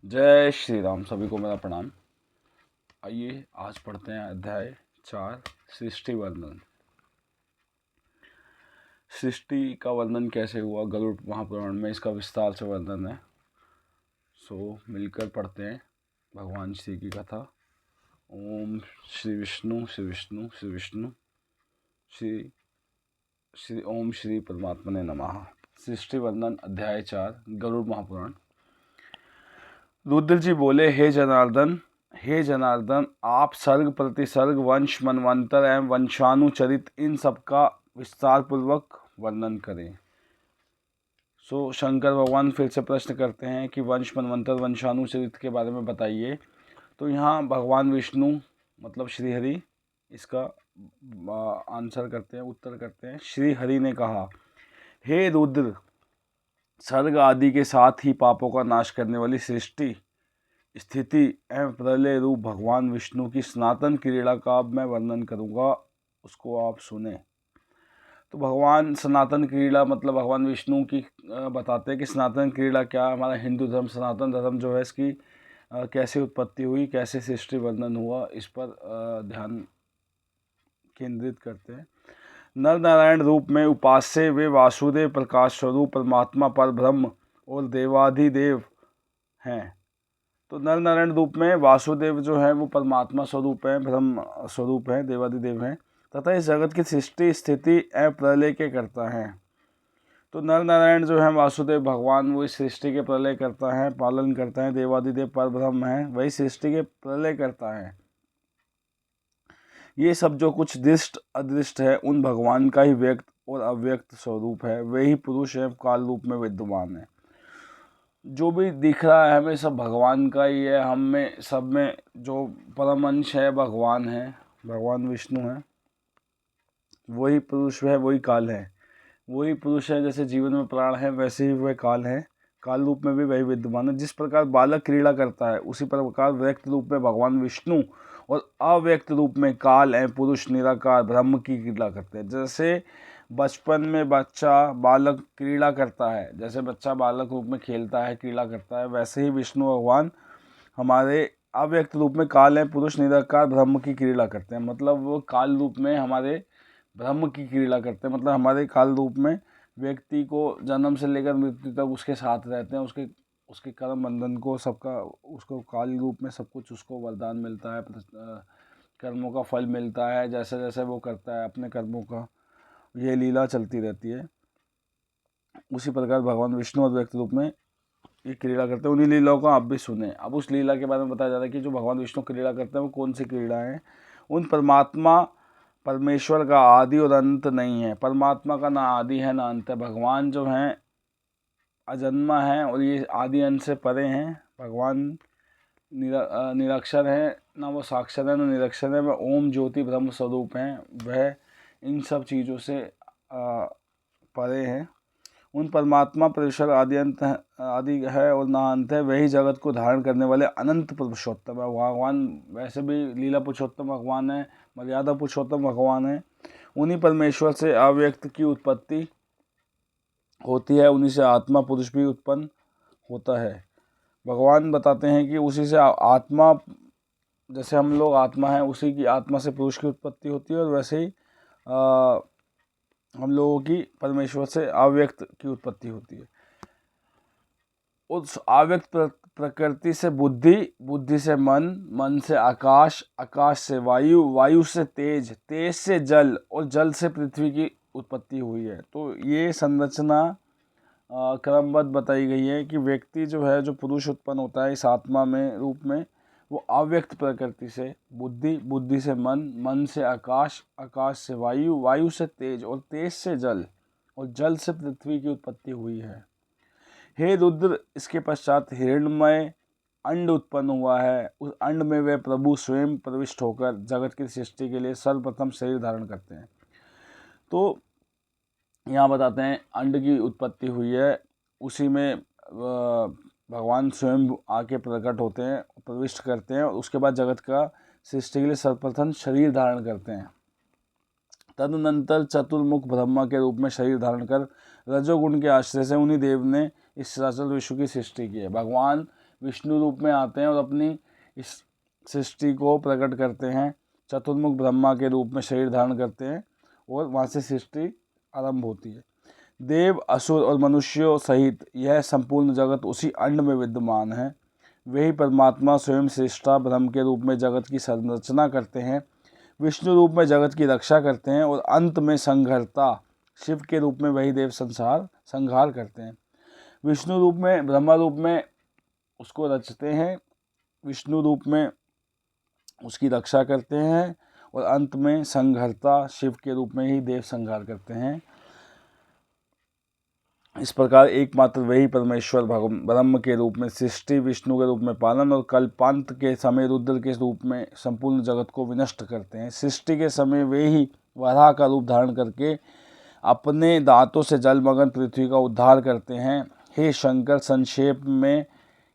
जय श्री राम। सभी को मेरा प्रणाम। आइए आज पढ़ते हैं अध्याय 4 सृष्टि वर्णन। सृष्टि का वर्णन कैसे हुआ गरुड़ महापुराण में, इसका विस्तार से वर्णन है। सो मिलकर पढ़ते हैं भगवान श्री की कथा। ओम श्री विष्णु श्री विष्णु श्री विष्णु श्री श्री ओम श्री परमात्मने नमः। सृष्टि वर्णन अध्याय 4 गरुड़ महापुराण। रुद्र जी बोले, हे जनार्दन, आप सर्ग प्रतिसर्ग वंश मनवंतर एवं वंशानुचरित इन सब का विस्तार पूर्वक वर्णन करें। शंकर भगवान फिर से प्रश्न करते हैं कि वंश मनवंतर वंशानुचरित के बारे में बताइए। तो यहाँ भगवान विष्णु मतलब श्रीहरि इसका आंसर करते हैं, उत्तर करते हैं। श्रीहरि ने कहा, हे रुद्र, सर्ग आदि के साथ ही पापों का नाश करने वाली सृष्टि स्थिति एवं प्रलय रूप भगवान विष्णु की सनातन क्रीड़ा का अब मैं वर्णन करूंगा, उसको आप सुने। तो भगवान सनातन क्रीड़ा मतलब भगवान विष्णु की बताते हैं कि सनातन क्रीड़ा क्या, हमारा हिंदू धर्म सनातन धर्म जो है इसकी कैसे उत्पत्ति हुई, कैसे सृष्टि वर्णन हुआ, इस पर ध्यान केंद्रित करते हैं। नर नारायण रूप में उपास्य वे वासुदेव प्रकाश स्वरूप परमात्मा पर ब्रह्म और देवाधिदेव हैं। तो नर नारायण रूप में वासुदेव जो है वो परमात्मा स्वरूप है, ब्रह्म स्वरूप है, देवाधिदेव हैं तथा इस जगत की सृष्टि स्थिति एवं प्रलय के करता है। तो नर नारायण जो है वासुदेव भगवान, वो इस सृष्टि के प्रलय करता है, पालन करता है। देवाधिदेव पर ब्रह्म है, वही सृष्टि के प्रलय करता है। ये सब जो कुछ दृष्ट अदृष्ट है उन भगवान का ही व्यक्त और अव्यक्त स्वरूप है। वही पुरुष एवं काल रूप में विद्यमान है। जो भी दिख रहा है हमें सब भगवान का ही है। हम में सब में जो परम अंश है भगवान है, भगवान विष्णु है। वही पुरुष है, वही काल है। वही पुरुष है, जैसे जीवन में प्राण है वैसे ही वह काल है। काल रूप में भी वही विद्यमान है। जिस प्रकार बालक क्रीड़ा करता है उसी प्रकार व्यक्त रूप में भगवान विष्णु और अव्यक्त रूप में काल एवं पुरुष निराकार ब्रह्म की क्रीड़ा करते हैं। जैसे बचपन में बच्चा बालक क्रीड़ा करता है, जैसे बच्चा बालक रूप में खेलता है, क्रीड़ा करता है, वैसे ही विष्णु भगवान हमारे अव्यक्त रूप में काल एवं पुरुष निराकार ब्रह्म की क्रीड़ा करते हैं। मतलब वो काल रूप में हमारे ब्रह्म की क्रीड़ा करते हैं। मतलब हमारे काल रूप में व्यक्ति को जन्म से लेकर मृत्यु तक उसके साथ रहते हैं। उसके कर्म बंधन को सबका उसको काल रूप में सब कुछ उसको वरदान मिलता है, कर्मों का फल मिलता है। जैसे जैसे वो करता है अपने कर्मों का, ये लीला चलती रहती है। उसी प्रकार भगवान विष्णु और व्यक्त रूप में ये क्रीड़ा करते हैं। उन्हीं लीलाओं को आप भी सुने। अब उस लीला के बारे में बताया जा रहा है कि जो भगवान विष्णु क्रीड़ा करते हैं वो कौन सी क्रीड़ा है। उन परमात्मा परमेश्वर का आदि और अंत नहीं है। परमात्मा का ना आदि है ना अंत है। भगवान जो हैं अजन्मा है और ये आदि अंत से परे हैं। भगवान निरक्षर है, ना वो साक्षर है ना निरक्षर है। वह ओम ज्योति ब्रह्म स्वरूप हैं। वह इन सब चीज़ों से परे हैं। उन परमात्मा परमेश्वर आदि अंत है, आदि है और ना अंत है। वही जगत को धारण करने वाले अनंत पुरुषोत्तम है। भगवान वैसे भी लीला पुरुषोत्तम भगवान है, मर्यादा पुरुषोत्तम भगवान है। उन्हीं परमेश्वर से अव्यक्त की उत्पत्ति होती है, उन्हीं से आत्मा पुरुष भी उत्पन्न होता है। भगवान बताते हैं कि उसी से आत्मा, जैसे हम लोग आत्मा है, उसी की आत्मा से पुरुष की उत्पत्ति होती है और वैसे ही हम लोगों की परमेश्वर से अव्यक्त की उत्पत्ति होती है। उस अव्यक्त प्रकृति से बुद्धि, बुद्धि से मन, मन से आकाश, आकाश से वायु, वायु से तेज, तेज से जल और जल से पृथ्वी की उत्पत्ति हुई है। तो ये संरचना क्रमबद्ध बताई गई है कि व्यक्ति जो है, जो पुरुष उत्पन्न होता है इस आत्मा में रूप में, वो अव्यक्त प्रकृति से बुद्धि, बुद्धि से मन, मन से आकाश, आकाश से वायु, वायु से तेज और तेज से जल और जल से पृथ्वी की उत्पत्ति हुई है। हे रुद्र, इसके पश्चात हिरण्मय अंड उत्पन्न हुआ है। उस अंड में वे प्रभु स्वयं प्रविष्ट होकर जगत की सृष्टि के लिए सर्वप्रथम शरीर धारण करते हैं। तो यहाँ बताते हैं अंड की उत्पत्ति हुई है, उसी में भगवान स्वयं आके प्रकट होते हैं, प्रविष्ट करते हैं और उसके बाद जगत का सृष्टि के लिए सर्वप्रथम शरीर धारण करते हैं। तदनंतर चतुर्मुख ब्रह्मा के रूप में शरीर धारण कर रजोगुण के आश्रय से उन्हीं देव ने इस चराचर विश्व की सृष्टि की है। भगवान विष्णु रूप में आते हैं और अपनी इस सृष्टि को प्रकट करते हैं। चतुर्मुख ब्रह्मा के रूप में शरीर धारण करते हैं और वहाँ से सृष्टि आरंभ होती है। देव, असुर और मनुष्यों सहित यह संपूर्ण जगत उसी अंड में विद्यमान है। वही परमात्मा स्वयं सृष्टा ब्रह्म के रूप में जगत की संरचना करते हैं, विष्णु रूप में जगत की रक्षा करते हैं और अंत में संघर्ता शिव के रूप में वही देव संहार करते हैं। विष्णु रूप में, ब्रह्मा रूप में उसको रचते हैं, विष्णु रूप में उसकी रक्षा करते हैं और अंत में संघर्ता शिव के रूप में ही देव संहार करते हैं। इस प्रकार एकमात्र वही परमेश्वर ब्रह्म के रूप में सृष्टि, विष्णु के रूप में पालन और कल्पांत के समय रुद्र के रूप में संपूर्ण जगत को विनष्ट करते हैं। सृष्टि के समय वे ही वराह का रूप धारण करके अपने दांतों से जलमग्न पृथ्वी का उद्धार करते हैं। हे शंकर, संक्षेप में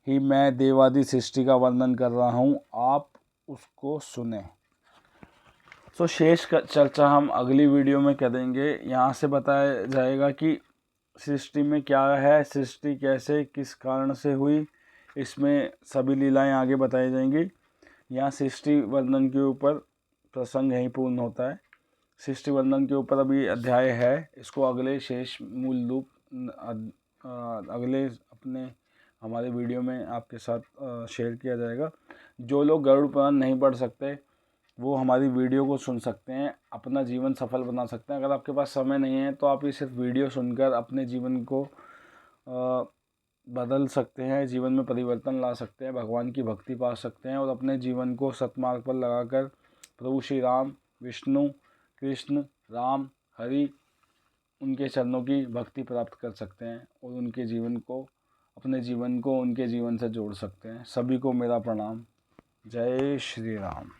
ही मैं देवादि सृष्टि का वर्णन कर रहा हूँ, आप उसको सुने। तो शेष का चर्चा हम अगली वीडियो में करेंगे। यहाँ से बताया जाएगा कि सृष्टि में क्या है, सृष्टि कैसे किस कारण से हुई, इसमें सभी लीलाएं आगे बताई जाएंगी। यहाँ सृष्टि वर्णन के ऊपर प्रसंग यहीं पूर्ण होता है। सृष्टि वर्णन के ऊपर अभी अध्याय है, इसको अगले शेष मूल रूप अगले अपने हमारे वीडियो में आपके साथ शेयर किया जाएगा। जो लोग गरुड़ पुराण नहीं पढ़ सकते वो हमारी वीडियो को सुन सकते हैं, अपना जीवन सफल बना सकते हैं। अगर आपके पास समय नहीं है तो आप ये सिर्फ वीडियो सुनकर अपने जीवन को बदल सकते हैं, जीवन में परिवर्तन ला सकते हैं, भगवान की भक्ति पा सकते हैं और अपने जीवन को सतमार्ग पर लगाकर प्रभु श्री राम, विष्णु, कृष्ण, राम, हरि उनके चरणों की भक्ति प्राप्त कर सकते हैं और उनके जीवन को, अपने जीवन को उनके जीवन से जोड़ सकते हैं। सभी को मेरा प्रणाम। जय श्री राम।